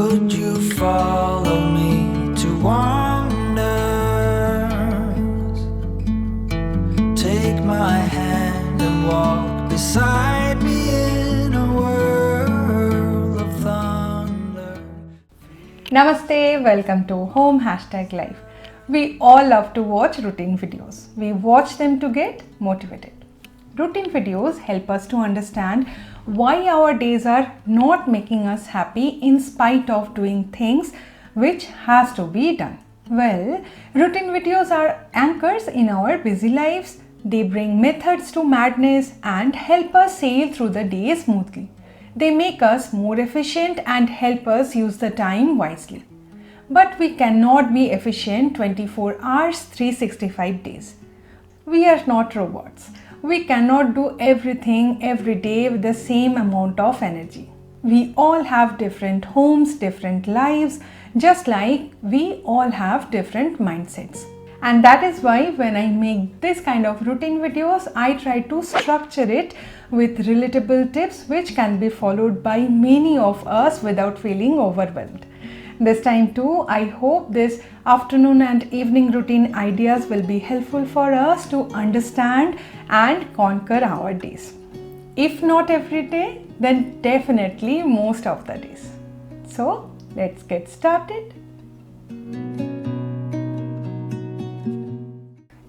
Would you follow me to wonders? Take my hand and walk beside me in a world of thunder. Namaste, welcome to Home #Life. We all love to watch routine videos. We watch them to get motivated. Routine videos help us to understand why our days are not making us happy in spite of doing things which has to be done. Well, routine videos are anchors in our busy lives. They bring methods to madness and help us sail through the day smoothly. They make us more efficient and help us use the time wisely. But we cannot be efficient 24 hours, 365 days. We are not robots. We cannot do everything every day with the same amount of energy. We all have different homes, different lives, just like we all have different mindsets. And that is why when I make this kind of routine videos, I try to structure it with relatable tips which can be followed by many of us without feeling overwhelmed. This time too, I hope this afternoon and evening routine ideas will be helpful for us to understand and conquer our days. If not every day, then definitely most of the days. So let's get started.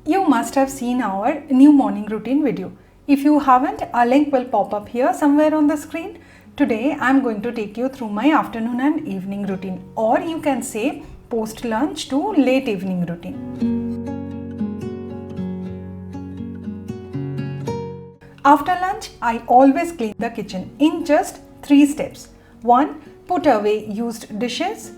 You must have seen our new morning routine video. If you haven't, a link will pop up here somewhere on the screen. Today I am going to take you through my afternoon and evening routine, or you can say post lunch to late evening routine. After lunch, I always clean the kitchen in just 3 steps. 1. Put away used dishes.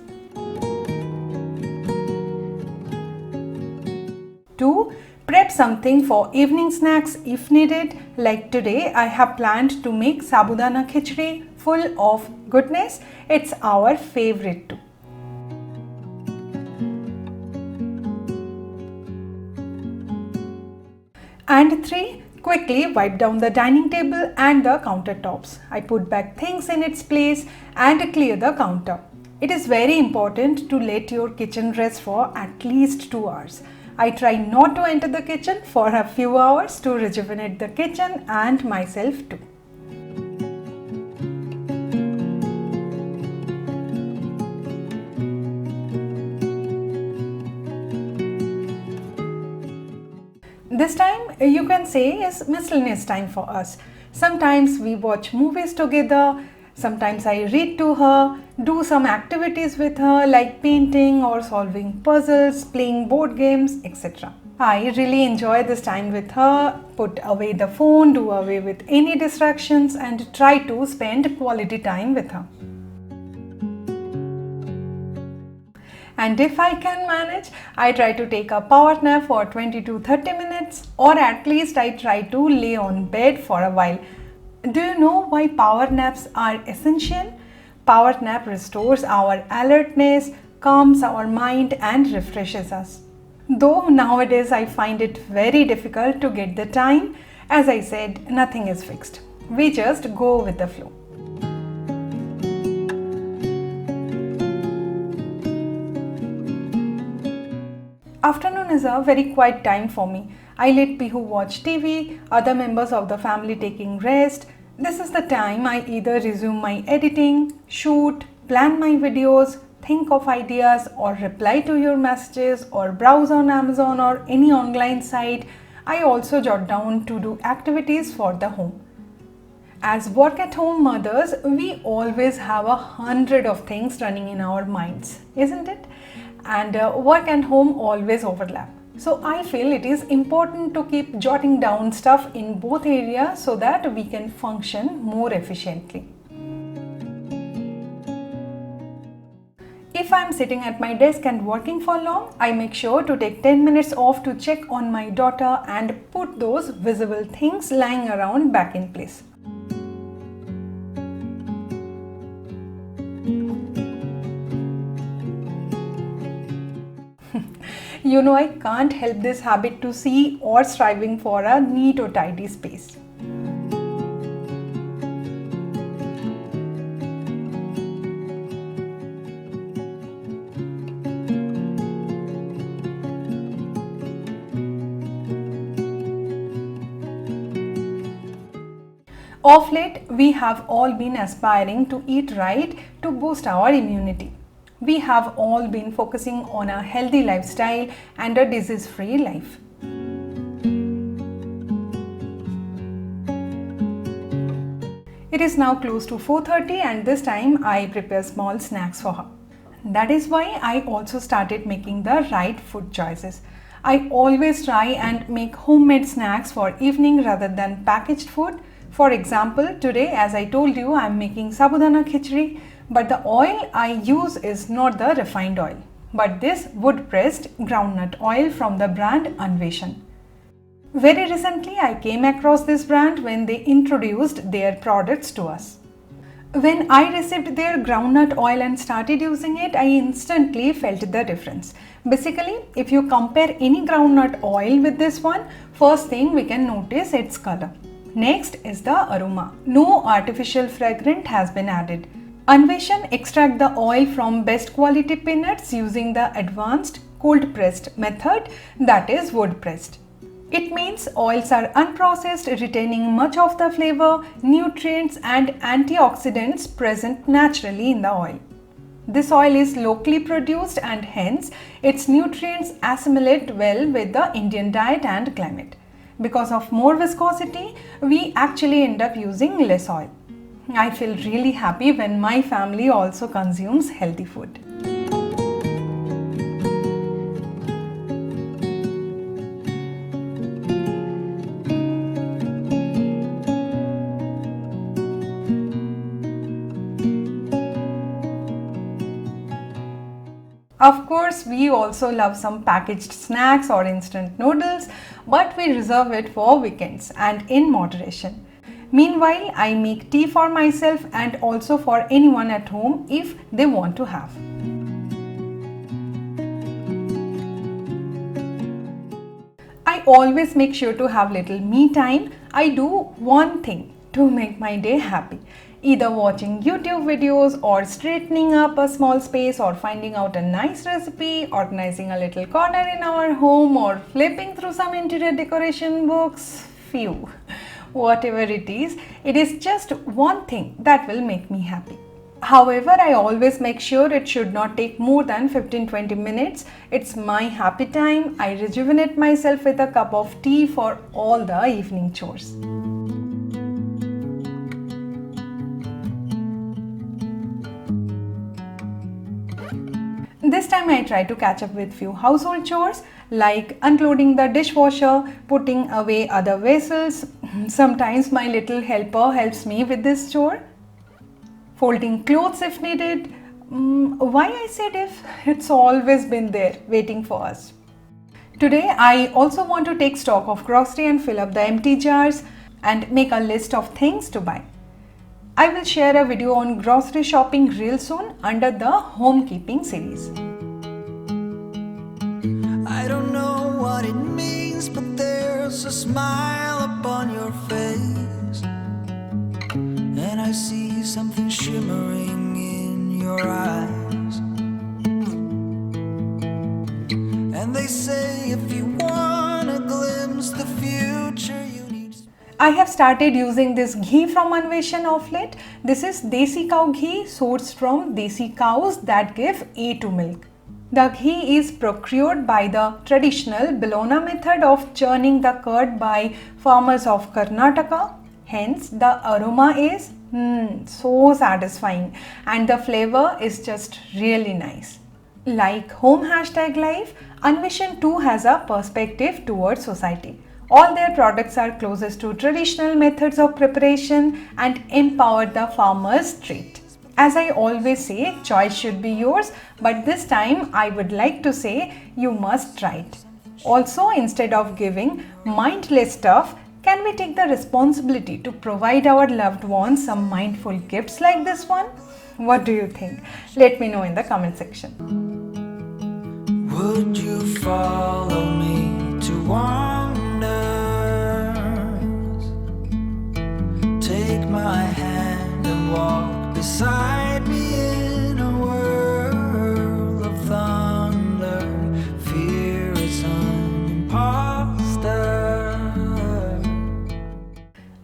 2. Prep something for evening snacks if needed. Like today, I have planned to make sabudana khichdi full of goodness. It's our favorite too. And 3. Quickly wipe down the dining table and the countertops. I put back things in its place and clear the counter. It is very important to let your kitchen rest for at least 2 hours. I try not to enter the kitchen for a few hours to rejuvenate the kitchen and myself too. This time you can say is miscellaneous time for us. Sometimes we watch movies together, sometimes I read to her, do some activities with her like painting or solving puzzles, playing board games, etc. I really enjoy this time with her, put away the phone, do away with any distractions and try to spend quality time with her. And if I can manage, I try to take a power nap for 20 to 30 minutes, or at least I try to lay on bed for a while. Do you know why power naps are essential? Power nap restores our alertness, calms our mind and refreshes us. Though nowadays I find it very difficult to get the time, as I said, nothing is fixed. We just go with the flow. Afternoon is a very quiet time for me. I let Pihu watch TV, other members of the family taking rest. This is the time I either resume my editing, shoot, plan my videos, think of ideas or reply to your messages or browse on Amazon or any online site. I also jot down to-do activities for the home. As work-at-home mothers, we always have 100 of things running in our minds, isn't it? And work and home always overlap. So I feel it is important to keep jotting down stuff in both areas so that we can function more efficiently. If I'm sitting at my desk and working for long, I make sure to take 10 minutes off to check on my daughter and put those visible things lying around back in place. You know, I can't help this habit to see or striving for a neat or tidy space. Of late, we have all been aspiring to eat right to boost our immunity. We have all been focusing on a healthy lifestyle and a disease-free life. It is now close to 4:30 and this time I prepare small snacks for her. That is why I also started making the right food choices. I always try and make homemade snacks for evening rather than packaged food. For example, today as I told you, I am making sabudana khichdi, but the oil I use is not the refined oil, but this wood pressed groundnut oil from the brand Anveshan. Very recently, I came across this brand when they introduced their products to us. When I received their groundnut oil and started using it, I instantly felt the difference. Basically, if you compare any groundnut oil with this one, first thing we can notice its color. Next is the aroma. No artificial fragrant has been added. Anveshan extract the oil from best quality peanuts using the advanced cold pressed method, that is wood pressed. It means oils are unprocessed, retaining much of the flavor, nutrients and antioxidants present naturally in the oil. This oil is locally produced and hence its nutrients assimilate well with the Indian diet and climate. Because of more viscosity, we actually end up using less oil. I feel really happy when my family also consumes healthy food. Of course, we also love some packaged snacks or instant noodles, but we reserve it for weekends and in moderation. Meanwhile, I make tea for myself and also for anyone at home if they want to have. I always make sure to have little me time. I do one thing to make my day happy. Either watching YouTube videos or straightening up a small space or finding out a nice recipe, organizing a little corner in our home or flipping through some interior decoration books. Phew. Whatever it is just one thing that will make me happy. However, I always make sure it should not take more than 15-20 minutes. It's my happy time. I rejuvenate myself with a cup of tea for all the evening chores. This time I try to catch up with few household chores like unloading the dishwasher, putting away other vessels. Sometimes my little helper helps me with this chore. Folding clothes if needed. Why I said if? It's always been there waiting for us. Today I also want to take stock of grocery and fill up the empty jars and make a list of things to buy. I will share a video on grocery shopping real soon under the homekeeping series. I don't know what it means, but there's a smile upon your face, and I see something shimmering in your eyes. And they say if you want to glimpse the future, you need. I have started using this ghee from Anveshan of late. This is desi cow ghee sourced from desi cows that give A2 milk. The ghee is procured by the traditional Bologna method of churning the curd by farmers of Karnataka. Hence, the aroma is so satisfying and the flavor is just really nice. Like #Home#Life, Anveshan too has a perspective towards society. All their products are closest to traditional methods of preparation and empower the farmers straight. As I always say, choice should be yours, but this time I would like to say you must try it. Also, instead of giving mindless stuff, can we take the responsibility to provide our loved ones some mindful gifts like this one? What do you think? Let me know in the comment section. Would you follow me to wonders? Take my hand and walk beside me in a world of thunder. Fear is an imposter.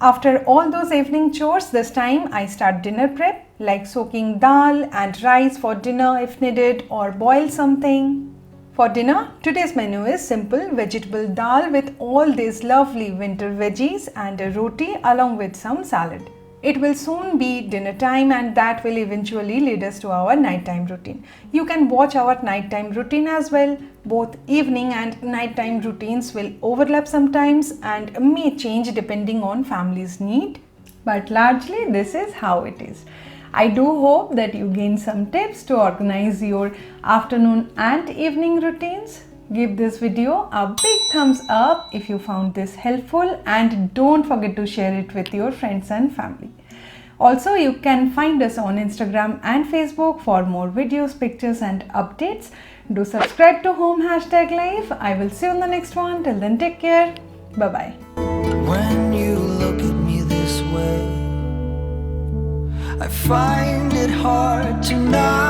After all those evening chores, this time I start dinner prep, like soaking dal and rice for dinner if needed, or boil something. For dinner, today's menu is simple vegetable dal with all these lovely winter veggies and a roti along with some salad. It will soon be dinner time and that will eventually lead us to our nighttime routine. You can watch our nighttime routine as well. Both evening and nighttime routines will overlap sometimes and may change depending on family's need. But largely this is how it is. I do hope that you gain some tips to organize your afternoon and evening routines. Give this video a big thumbs up if you found this helpful and don't forget to share it with your friends and family. Also, you can find us on Instagram and Facebook for more videos, pictures and updates. Do subscribe to Home Hashtag Life. I will see you in the next one. Till then, take care. Bye-bye. When you look at me this way, I find it hard to not